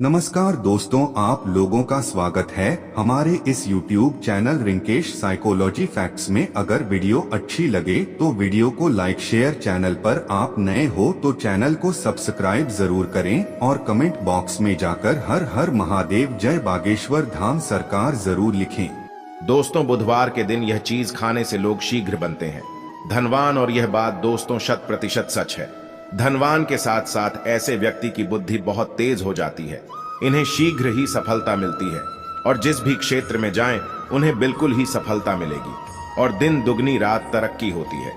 नमस्कार दोस्तों, आप लोगों का स्वागत है हमारे इस YouTube channel Rinkesh psychology facts में। अगर वीडियो अच्छी लगे तो वीडियो को लाइक शेयर, चैनल पर आप नए हो तो चैनल को सब्सक्राइब जरूर करें और कमेंट बॉक्स में जाकर हर हर महादेव जय बागेश्वर धाम सरकार जरूर लिखें। दोस्तों, बुधवार के दिन यह चीज खाने से लोग शीघ्र बनते हैं धनवान, और यह बात दोस्तों 100% सच है। धनवान के साथ साथ ऐसे व्यक्ति की बुद्धि बहुत तेज हो जाती है, इन्हें शीघ्र ही सफलता मिलती है और जिस भी क्षेत्र में जाएं उन्हें बिल्कुल ही सफलता मिलेगी और दिन दुगनी रात तरक्की होती है।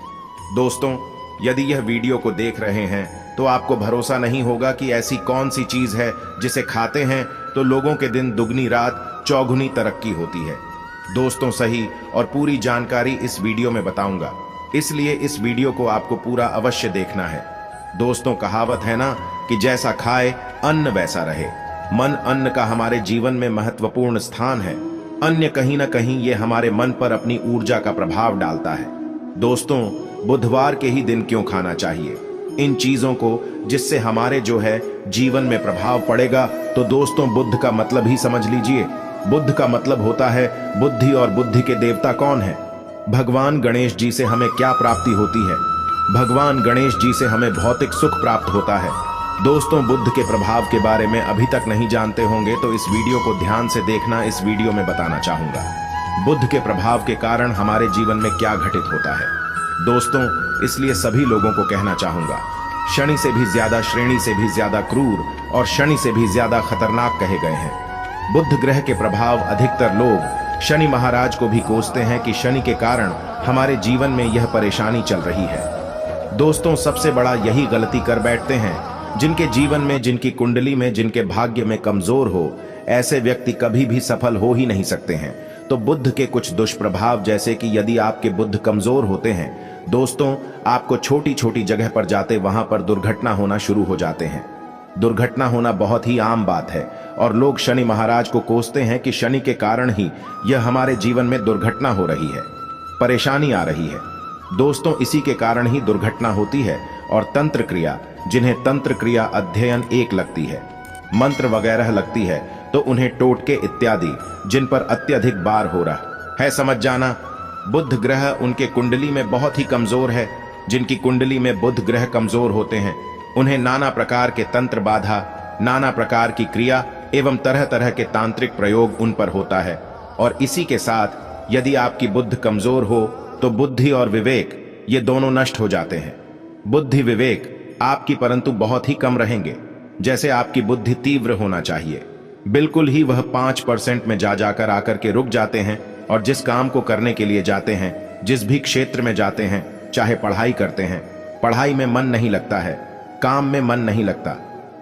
दोस्तों, यदि यह वीडियो को देख रहे हैं तो आपको भरोसा नहीं होगा कि ऐसी कौन सी चीज है जिसे खाते हैं तो लोगों के दिन दुगनी रात चौगुनी तरक्की होती है। दोस्तों, सही और पूरी जानकारी इस वीडियो में बताऊंगा, इसलिए इस वीडियो को आपको पूरा अवश्य देखना है। दोस्तों, कहावत है ना कि जैसा खाए अन्न वैसा रहे। मन अन्न का हमारे जीवन में महत्वपूर्ण स्थान है। अन्य कहीं ना कहीं ये हमारे मन पर अपनी ऊर्जा का प्रभाव डालता है। दोस्तों, बुधवार के ही दिन क्यों खाना चाहिए इन चीजों को जिससे हमारे जो है जीवन में प्रभाव पड़ेगा? तो दोस्तों, बुद्ध का मतलब ही समझ लीजिए। बुद्ध का मतलब होता है बुद्धि, और बुद्धि के देवता कौन है? भगवान गणेश जी से हमें क्या प्राप्ति होती है? भगवान गणेश जी से हमें भौतिक सुख प्राप्त होता है। दोस्तों, बुद्ध के प्रभाव के बारे में अभी तक नहीं जानते होंगे तो इस वीडियो को ध्यान से देखना। इस वीडियो में बताना चाहूंगा बुद्ध के प्रभाव के कारण हमारे जीवन में क्या घटित होता है। दोस्तों, इसलिए सभी लोगों को कहना चाहूंगा, शनि से भी ज्यादा, श्रेणी से भी ज्यादा क्रूर और शनि से भी ज्यादा खतरनाक कहे गए हैं। बुद्ध ग्रह के प्रभाव अधिकतर लोग शनि महाराज को भी कोसते हैं कि शनि के कारण हमारे जीवन में यह परेशानी चल रही है। दोस्तों, सबसे बड़ा यही गलती कर बैठते हैं जिनके जीवन में, जिनकी कुंडली में, जिनके भाग्य में कमजोर हो, ऐसे व्यक्ति कभी भी सफल हो ही नहीं सकते हैं। तो बुद्ध के कुछ दुष्प्रभाव, जैसे कि यदि आपके बुद्ध कमजोर होते हैं दोस्तों, आपको छोटी छोटी जगह पर जाते वहां पर दुर्घटना होना शुरू हो जाते हैं। दुर्घटना होना बहुत ही आम बात है और लोग शनि महाराज को कोसते हैं कि शनि के कारण ही यह हमारे जीवन में दुर्घटना हो रही है, परेशानी आ रही है। दोस्तों, इसी के कारण ही दुर्घटना होती है। और तंत्र क्रिया, जिन्हें तंत्र क्रिया अध्ययन एक लगती है, मंत्र वगैरह लगती है, तो उन्हें टोटके इत्यादि जिन पर अत्यधिक बार हो रहा है, समझ जाना। बुध ग्रह उनके कुंडली में बहुत ही कमजोर है। जिनकी कुंडली में बुध ग्रह कमजोर होते हैं उन्हें नाना प्रकार के तंत्र बाधा, नाना प्रकार की क्रिया एवं तरह तरह के तांत्रिक प्रयोग उन पर होता है। और इसी के साथ यदि आपकी बुद्ध कमजोर हो तो बुद्धि और विवेक ये दोनों नष्ट हो जाते हैं। बुद्धि विवेक आपकी परंतु बहुत ही कम रहेंगे। जैसे आपकी बुद्धि तीव्र होना चाहिए, बिल्कुल ही वह 5% में जा जाकर आकर के रुक जाते हैं। और जिस काम को करने के लिए जाते हैं, जिस भी क्षेत्र में जाते हैं, चाहे पढ़ाई करते हैं, पढ़ाई में मन नहीं लगता है, काम में मन नहीं लगता,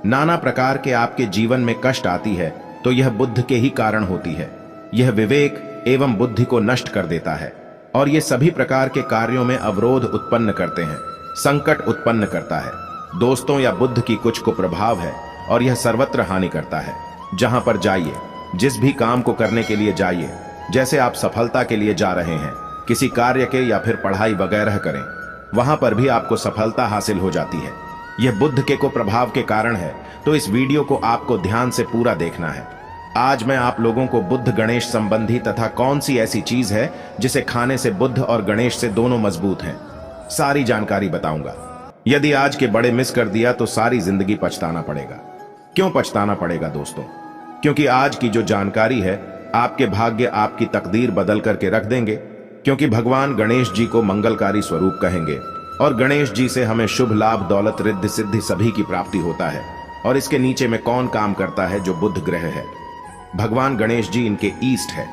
नाना प्रकार के आपके जीवन में कष्ट आती है, तो यह बुद्ध के ही कारण होती है। यह विवेक एवं बुद्धि को नष्ट कर देता है और ये सभी प्रकार के कार्यों में अवरोध उत्पन्न करते हैं, संकट उत्पन्न करता है। दोस्तों, यह बुद्ध की कुछ कुप्रभाव है और यह सर्वत्र हानि करता है। जहां पर जाइए, जिस भी काम को करने के लिए जाइए, जैसे आप सफलता के लिए जा रहे हैं, किसी कार्य के या फिर पढ़ाई वगैरह करें, वहां पर भी आपको सफलता हासिल हो जाती है। यह बुद्ध के कुप्रभाव के कारण है। तो इस वीडियो को आपको ध्यान से पूरा देखना है। आज मैं आप लोगों को बुद्ध गणेश संबंधी तथा कौन सी ऐसी चीज है जिसे खाने से बुद्ध और गणेश से दोनों मजबूत हैं, सारी जानकारी बताऊंगा। यदि आज के बड़े मिस कर दिया तो सारी जिंदगी पछताना पड़ेगा। क्यों पछताना पड़ेगा दोस्तों? क्योंकि आज की जो जानकारी है आपके भाग्य, आपकी तकदीर बदल करके रख देंगे। क्योंकि भगवान गणेश जी को मंगलकारी स्वरूप कहेंगे और गणेश जी से हमें शुभ लाभ, दौलत, रिद्धि सिद्धि सभी की प्राप्ति होता है। और इसके नीचे में कौन काम करता है? जो बुध ग्रह है। भगवान गणेश जी इनके ईस्ट है।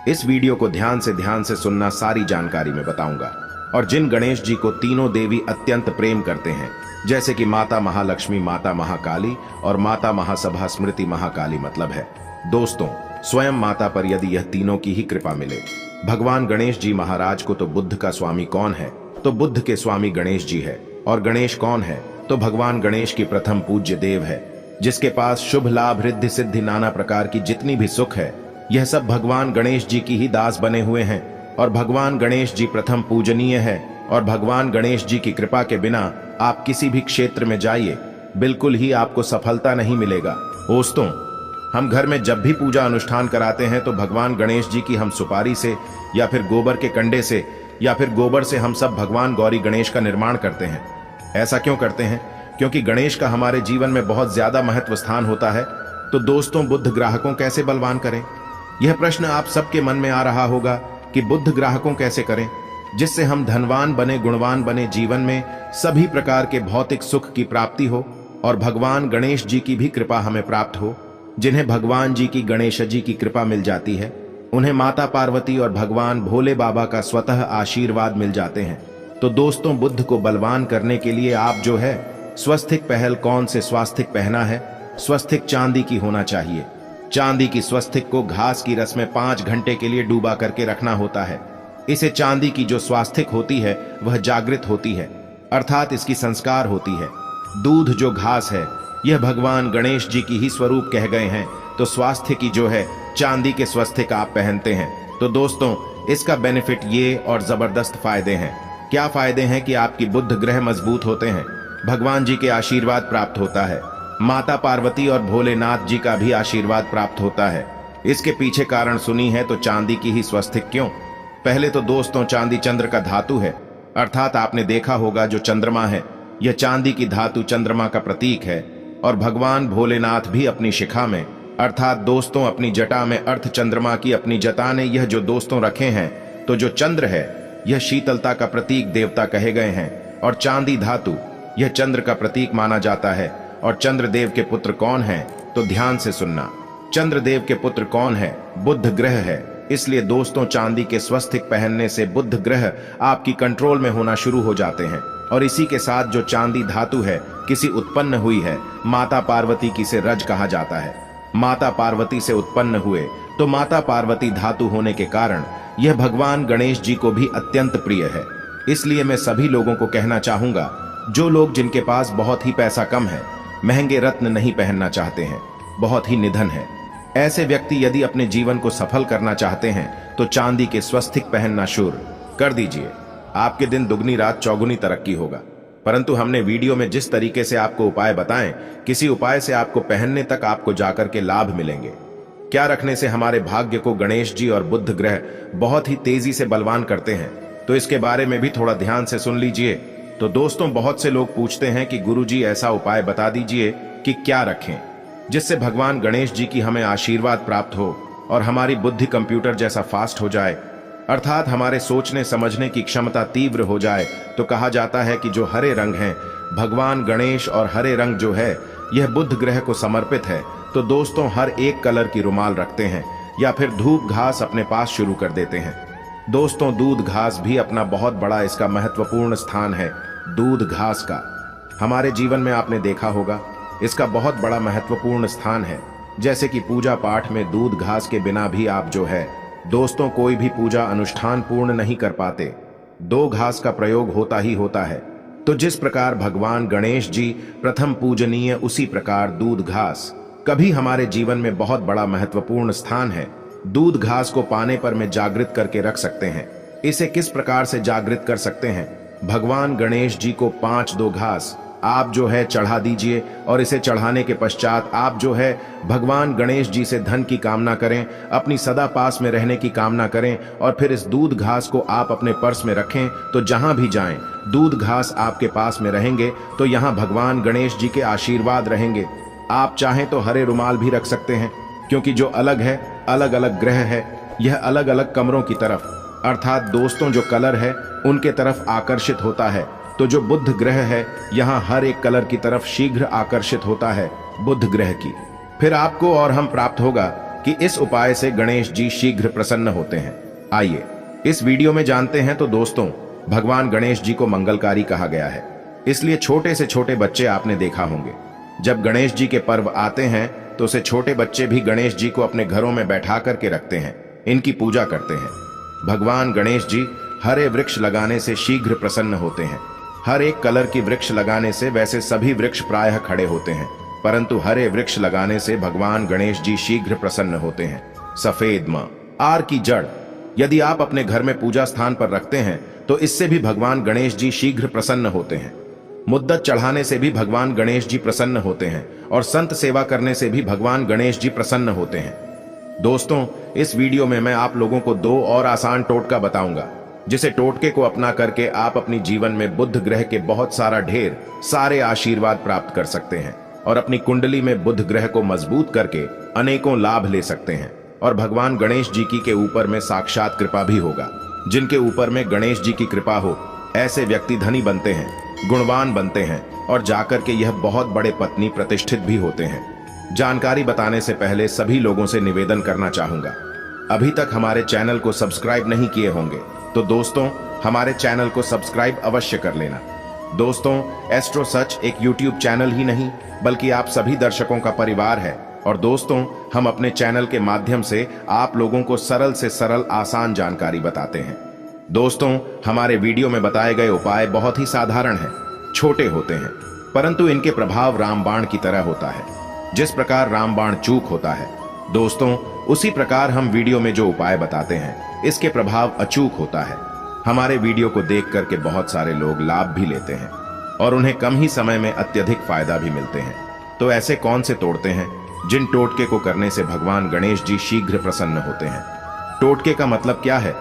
इस वीडियो को ध्यान से सुनना, सारी जानकारी में बताऊंगा। और जिन गणेश जी को तीनों देवी अत्यंत प्रेम करते हैं, जैसे कि माता महालक्ष्मी, माता महाकाली और माता महासभा स्मृति महाकाली, मतलब है दोस्तों स्वयं माता पर यदि यह तीनों की ही कृपा मिले। भगवान गणेश जी महाराज को तो बुद्ध का स्वामी कौन है? तो बुद्ध के स्वामी गणेश जी है। और गणेश कौन है? तो भगवान गणेश की प्रथम पूज्य देव है, जिसके पास शुभ लाभ, रिद्धि सिद्धि, नाना प्रकार की जितनी भी सुख है, यह सब भगवान गणेश जी की ही दास बने हुए हैं। और भगवान गणेश जी प्रथम पूजनीय है। और भगवान गणेश जी की कृपा के बिना आप किसी भी क्षेत्र में जाइए, बिल्कुल ही आपको सफलता नहीं मिलेगा। दोस्तों, हम घर में जब भी पूजा अनुष्ठान कराते हैं तो भगवान गणेश जी की हम सुपारी से या फिर गोबर के कंडे से या फिर गोबर से हम सब भगवान गौरी गणेश का निर्माण करते हैं। ऐसा क्यों करते हैं? क्योंकि गणेश का हमारे जीवन में बहुत ज्यादा महत्व स्थान होता है। तो दोस्तों, बुद्ध ग्राहकों कैसे बलवान करें? यह प्रश्न आप सबके मन में आ रहा होगा कि बुद्ध ग्राहकों कैसे करें जिससे हम धनवान बने, गुणवान बने, जीवन में सभी प्रकार के भौतिक सुख की प्राप्ति हो और भगवान गणेश जी की भी कृपा हमें प्राप्त हो। जिन्हें भगवान जी की, गणेश जी की कृपा मिल जाती है, उन्हें माता पार्वती और भगवान भोले बाबा का स्वतः आशीर्वाद मिल जाते हैं। तो दोस्तों, बुद्ध को बलवान करने के लिए आप जो है स्वस्तिक पहल कौन से स्वास्तिक पहना है? स्वस्तिक चांदी की होना चाहिए। चांदी की स्वस्तिक को घास की रस में 5 घंटे के लिए डूबा करके रखना होता है। इसे चांदी की जो स्वास्तिक होती है वह जागृत होती है, अर्थात इसकी संस्कार होती है। दूध जो घास है यह भगवान गणेश जी की ही स्वरूप कह गए हैं। तो स्वास्थ्य की जो है चांदी के स्वस्तिक आप पहनते हैं। तो दोस्तों, इसका बेनिफिट ये और जबरदस्त फायदे हैं। क्या फायदे हैं कि आपकी बुद्ध ग्रह मजबूत होते हैं, भगवान जी के आशीर्वाद प्राप्त होता है, माता पार्वती और भोलेनाथ जी का भी आशीर्वाद प्राप्त होता है। इसके पीछे कारण सुनी है तो चांदी की ही स्वस्तिक क्यों? पहले तो दोस्तों, चांदी चंद्र का धातु है, अर्थात आपने देखा होगा जो चंद्रमा है यह चांदी की धातु चंद्रमा का प्रतीक है। और भगवान भोलेनाथ भी अपनी शिखा में, अर्थात दोस्तों अपनी जटा में अर्थ चंद्रमा की अपनी जटा ने यह जो दोस्तों रखे हैं, तो जो चंद्र है यह शीतलता का प्रतीक देवता कहे गए हैं। और चांदी धातु यह चंद्र का प्रतीक माना जाता है। और चंद्रदेव के पुत्र कौन है? तो ध्यान से सुनना, चंद्रदेव के पुत्र कौन है? बुद्ध ग्रह है। इसलिए दोस्तों, चांदी के स्वस्तिक पहनने से बुद्ध ग्रह आपकी कंट्रोल में होना शुरू हो जाते हैं। और इसी के साथ जो चांदी धातु है किसी उत्पन्न हुई है, माता पार्वती की से रज कहा जाता है। माता पार्वती से उत्पन्न हुए तो माता पार्वती धातु होने के कारण यह भगवान गणेश जी को भी अत्यंत प्रिय है। इसलिए मैं सभी लोगों को कहना चाहूंगा, जो लोग जिनके पास बहुत ही पैसा कम है, महंगे रत्न नहीं पहनना चाहते हैं, बहुत ही निधन है, ऐसे व्यक्ति यदि अपने जीवन को सफल करना चाहते हैं तो चांदी के स्वस्तिक पहनना शुरू कर दीजिए। आपके दिन दुगनी रात चौगुनी तरक्की होगा। परंतु हमने वीडियो में जिस तरीके से आपको उपाय बताएं, किसी उपाय से आपको पहनने तक आपको जाकर के लाभ मिलेंगे। क्या रखने से हमारे भाग्य को गणेश जी और बुद्ध ग्रह बहुत ही तेजी से बलवान करते हैं, तो इसके बारे में भी थोड़ा ध्यान से सुन लीजिए। तो दोस्तों, बहुत से लोग पूछते हैं कि गुरुजी ऐसा उपाय बता दीजिए कि क्या रखें जिससे भगवान गणेश जी की हमें आशीर्वाद प्राप्त हो और हमारी बुद्धि कंप्यूटर जैसा फास्ट हो जाए, अर्थात हमारे सोचने समझने की क्षमता तीव्र हो जाए। तो कहा जाता है कि जो हरे रंग हैं, भगवान गणेश और हरे रंग जो है यह बुद्ध ग्रह को समर्पित है। तो दोस्तों, हर एक कलर की रुमाल रखते हैं या फिर धूप घास अपने पास शुरू कर देते हैं। दोस्तों, दूध घास भी अपना बहुत बड़ा इसका महत्वपूर्ण स्थान है। दूध घास का हमारे जीवन में आपने देखा होगा, इसका बहुत बड़ा महत्वपूर्ण स्थान है। जैसे कि पूजा पाठ में दूध घास के बिना भी आप जो है दोस्तों कोई भी पूजा अनुष्ठान पूर्ण नहीं कर पाते। 2 घास का प्रयोग होता ही होता है। तो जिस प्रकार भगवान गणेश जी प्रथम पूजनीय, उसी प्रकार दूध घास कभी हमारे जीवन में बहुत बड़ा महत्वपूर्ण स्थान है। दूध घास को पाने पर में जागृत करके रख सकते हैं। इसे किस प्रकार से जागृत कर सकते हैं? भगवान गणेश जी को 5-2 घास आप जो है चढ़ा दीजिए और इसे चढ़ाने के पश्चात आप जो है भगवान गणेश जी से धन की कामना करें, अपनी सदा पास में रहने की कामना करें और फिर इस दूध घास को आप अपने पर्स में रखें। तो जहां भी जाएं दूध घास आपके पास में रहेंगे तो यहां भगवान गणेश जी के आशीर्वाद रहेंगे। आप चाहें तो हरे रुमाल भी रख सकते हैं, क्योंकि जो अलग है, अलग अलग ग्रह है, यह अलग अलग कमरों की तरफ, अर्थात दोस्तों जो कलर है उनके तरफ आकर्षित होता है। तो जो बुद्ध ग्रह है यहाँ हर एक कलर की तरफ शीघ्र आकर्षित होता है बुद्ध ग्रह की। फिर आपको और हम प्राप्त होगा कि इस उपाय से गणेश जी शीघ्र प्रसन्न होते हैं। आइए इस वीडियो में जानते हैं। तो दोस्तों, भगवान गणेश जी को मंगलकारी कहा गया है, इसलिए छोटे से छोटे बच्चे आपने देखा होंगे, जब गणेश जी के पर्व आते हैं तो उसे छोटे बच्चे भी गणेश जी को अपने घरों में बैठा करके रखते हैं, इनकी पूजा करते हैं। भगवान गणेश जी हरे वृक्ष लगाने से शीघ्र प्रसन्न होते हैं। हर एक कलर की वृक्ष लगाने से वैसे सभी वृक्ष प्रायः खड़े होते हैं, परंतु हरे वृक्ष लगाने से भगवान गणेश जी शीघ्र प्रसन्न होते हैं। सफेद मां आर की जड़ यदि आप अपने घर में पूजा स्थान पर रखते हैं तो इससे भी भगवान गणेश जी शीघ्र प्रसन्न होते हैं। मुद्दत चढ़ाने से भी भगवान गणेश जी प्रसन्न होते हैं और संत सेवा करने से भी भगवान गणेश जी प्रसन्न होते हैं। दोस्तों, इस वीडियो में मैं आप लोगों को 2 और आसान टोटका बताऊंगा, जिसे टोटके को अपना करके आप अपनी जीवन में बुध ग्रह के बहुत ढेर सारे आशीर्वाद प्राप्त कर सकते हैं और अपनी कुंडली में बुध ग्रह को मजबूत करके अनेकों लाभ ले सकते हैं। और भगवान गणेश जी की के ऊपर में साक्षात कृपा भी होगा। जिनके ऊपर में गणेश जी की कृपा हो, ऐसे व्यक्ति धनी बनते हैं, गुणवान बनते हैं और जाकर के यह बहुत बड़े पत्नी प्रतिष्ठित भी होते हैं। जानकारी बताने से पहले सभी लोगों से निवेदन करना चाहूंगा, अभी तक हमारे चैनल को सब्सक्राइब नहीं किए होंगे तो दोस्तों हमारे चैनल को सब्सक्राइब अवश्य कर लेना। दोस्तों, एस्ट्रो सच एक यूट्यूब चैनल ही नहीं बल्कि आप सभी दर्शकों का परिवार है। और दोस्तों, हम अपने चैनल के माध्यम से आप लोगों को सरल से सरल आसान जानकारी बताते हैं। दोस्तों, हमारे वीडियो में बताए गए उपाय बहुत ही साधारण हैं, छोटे होते हैं, परंतु इनके प्रभाव रामबाण की तरह होता है। जिस प्रकार रामबाण चूक होता है दोस्तों, उसी प्रकार हम वीडियो में जो उपाय बताते हैं इसके प्रभाव अचूक होता है। हमारे वीडियो को देख करके बहुत सारे लोग लाभ भी लेते हैं और उन्हें कम ही समय में अत्यधिक फायदा भी मिलते हैं। तो ऐसे कौन से तोड़ते हैं जिन टोटके को करने से भगवान गणेश जी शीघ्र प्रसन्न होते हैं? टोटके का मतलब क्या है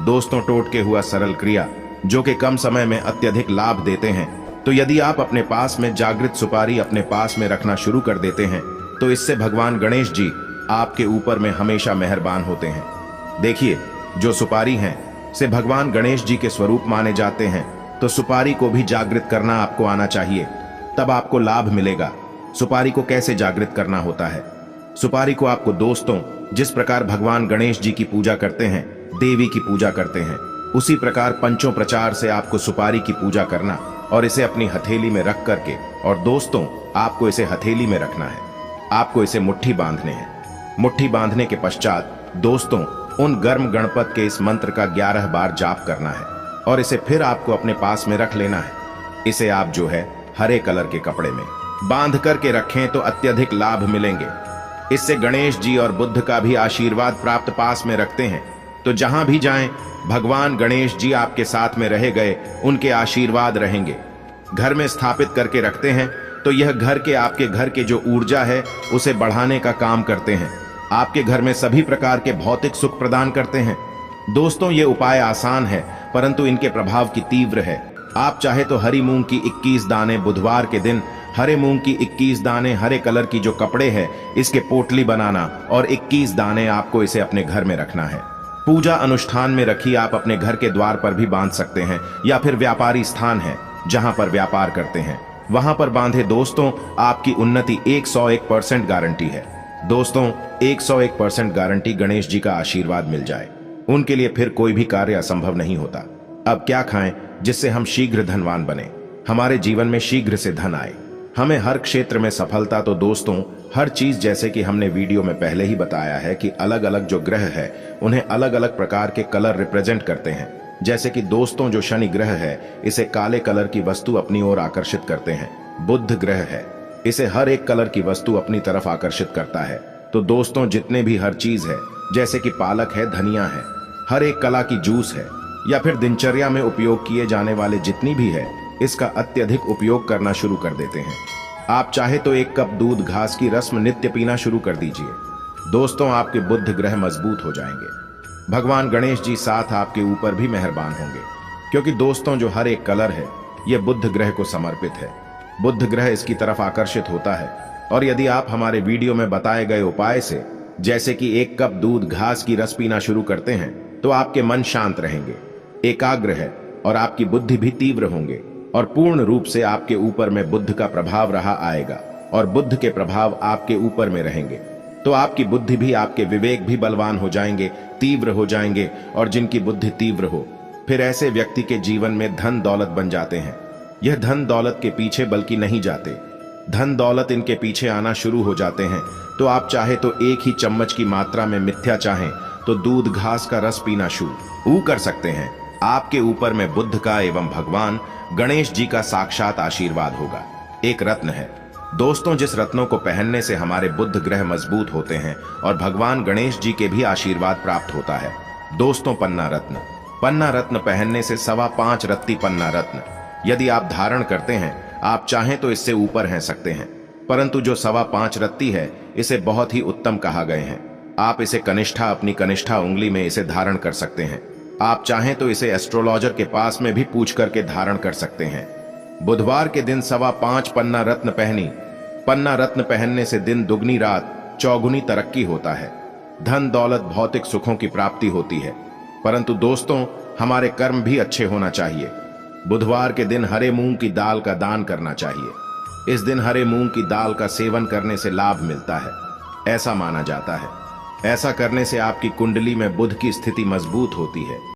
दोस्तों? टोटके हुआ सरल क्रिया जो कि कम समय में अत्यधिक लाभ देते हैं। तो यदि आप अपने पास में जागृत सुपारी अपने पास में रखना शुरू कर देते हैं तो इससे भगवान गणेश जी आपके ऊपर में हमेशा मेहरबान होते हैं। देखिए, जो सुपारी हैं से भगवान गणेश जी के स्वरूप माने जाते हैं, तो सुपारी को भी जागृत करना आपको आना चाहिए, तब आपको लाभ मिलेगा। सुपारी को कैसे जागृत करना होता है? सुपारी को आपको दोस्तों जिस प्रकार भगवान गणेश जी की पूजा करते हैं, देवी की पूजा करते हैं, उसी प्रकार पंचों प्रचार से आपको सुपारी की पूजा करना और इसे अपनी हथेली में रख करके, और दोस्तों आपको इसे हथेली में रखना है, आपको इसे मुट्ठी बांधने हैं। मुट्ठी बांधने के पश्चात दोस्तों उन गर्म गणपत के इस मंत्र का 11 बार जाप करना है और इसे फिर आपको अपने पास में रख लेना है। इसे आप जो है हरे कलर के कपड़े में बांध करके रखें तो अत्यधिक लाभ मिलेंगे। इससे गणेश जी और बुद्ध का भी आशीर्वाद प्राप्त पास में रखते हैं, तो जहां भी जाएं भगवान गणेश जी आपके साथ में रहे गए, उनके आशीर्वाद रहेंगे। घर में स्थापित करके रखते हैं तो यह घर के आपके घर के जो ऊर्जा है उसे बढ़ाने का काम करते हैं, आपके घर में सभी प्रकार के भौतिक सुख प्रदान करते हैं। दोस्तों, ये उपाय आसान है परंतु इनके प्रभाव की तीव्र है। आप चाहे तो हरी मूंग की 21 दाने बुधवार के दिन, हरे मूंग की 21 दाने हरे कलर की जो कपड़े है इसके पोटली बनाना और 21 दाने आपको इसे अपने घर में रखना है। पूजा अनुष्ठान में रखी आप अपने घर के द्वार पर भी बांध सकते हैं या फिर व्यापारी स्थान है जहां पर व्यापार करते हैं वहां पर बांधे। दोस्तों, आपकी उन्नति 101% गारंटी है। दोस्तों, 101% गारंटी गणेश जी का आशीर्वाद मिल जाए, उनके लिए फिर कोई भी कार्य असंभव नहीं होता। अब क्या खाएं जिससे हम शीघ्र धनवान बने, हमारे जीवन में शीघ्र से धन आए, हमें हर क्षेत्र में सफलता? तो दोस्तों, हर चीज जैसे कि हमने वीडियो में पहले ही बताया है कि अलग अलग जो ग्रह है उन्हें अलग अलग प्रकार के कलर रिप्रेजेंट करते हैं। जैसे कि दोस्तों जो शनि ग्रह है इसे काले कलर की वस्तु अपनी ओर आकर्षित करते हैं। बुध ग्रह है, इसे हर एक कलर की वस्तु अपनी तरफ आकर्षित करता है। तो दोस्तों, जितने भी हर चीज है जैसे कि पालक है, धनिया है, हर एक कला की जूस है या फिर दिनचर्या में उपयोग किए जाने वाले जितनी भी है, इसका अत्यधिक उपयोग करना शुरू कर देते हैं। आप चाहे तो 1 कप दूध घास की रस्म नित्य पीना शुरू कर दीजिए। दोस्तों, आपके बुध ग्रह मजबूत हो जाएंगे, भगवान गणेश जी साथ आपके ऊपर भी मेहरबान होंगे, क्योंकि दोस्तों जो हर एक कलर है यह बुध ग्रह को समर्पित है। बुध ग्रह इसकी तरफ आकर्षित होता है। और यदि आप हमारे वीडियो में बताए गए उपाय से जैसे कि 1 कप दूध घास की रस पीना शुरू करते हैं तो आपके मन शांत रहेंगे, एकाग्र है और आपकी बुद्धि भी तीव्र होंगे और पूर्ण रूप से आपके ऊपर में बुद्ध का प्रभाव रहा आएगा और बुद्ध के प्रभाव आपके ऊपर में रहेंगे। तो आपकी बुद्धि भी, आपके विवेक भी बलवान हो जाएंगे, तीव्र हो जाएंगे। और जिनकी बुद्धि तीव्र हो फिर ऐसे व्यक्ति के जीवन में धन दौलत बन जाते हैं। यह धन दौलत के पीछे बल्कि नहीं जाते, धन दौलत इनके पीछे आना शुरू हो जाते हैं। तो आप चाहे तो 1 ही चम्मच की मात्रा में मिथ्या चाहें तो दूध घास का रस पीना शुरू कर सकते हैं। आपके ऊपर में बुद्ध का एवं भगवान गणेश जी का साक्षात आशीर्वाद होगा। एक रत्न है दोस्तों, जिस रत्नों को पहनने से हमारे बुध ग्रह मजबूत होते हैं और भगवान गणेश जी के भी आशीर्वाद प्राप्त होता है। दोस्तों, पन्ना रत्न। पन्ना रत्न पहनने से 5.25 रत्ती पन्ना रत्न यदि आप धारण करते हैं आप चाहें तो इससे ऊपर हैं सकते हैं, परंतु जो 5.25 रत्ती है इसे बहुत ही उत्तम कहा गए हैं। आप इसे कनिष्ठा अपनी कनिष्ठा उंगली में इसे धारण कर सकते हैं। आप चाहें तो इसे एस्ट्रोलॉजर के पास में भी पूछ करके धारण कर सकते हैं। बुधवार के दिन 5.25 पन्ना रत्न पहनी। पन्ना रत्न पहनने से दिन दुगनी रात चौगुनी तरक्की होता है। धन दौलत भौतिक सुखों की प्राप्ति होती है, परंतु दोस्तों हमारे कर्म भी अच्छे होना चाहिए। बुधवार के दिन हरे मूंग की दाल का दान करना चाहिए। इस दिन हरे मूंग की दाल का सेवन करने से लाभ मिलता है, ऐसा माना जाता है। ऐसा करने से आपकी कुंडली में बुध की स्थिति मजबूत होती है।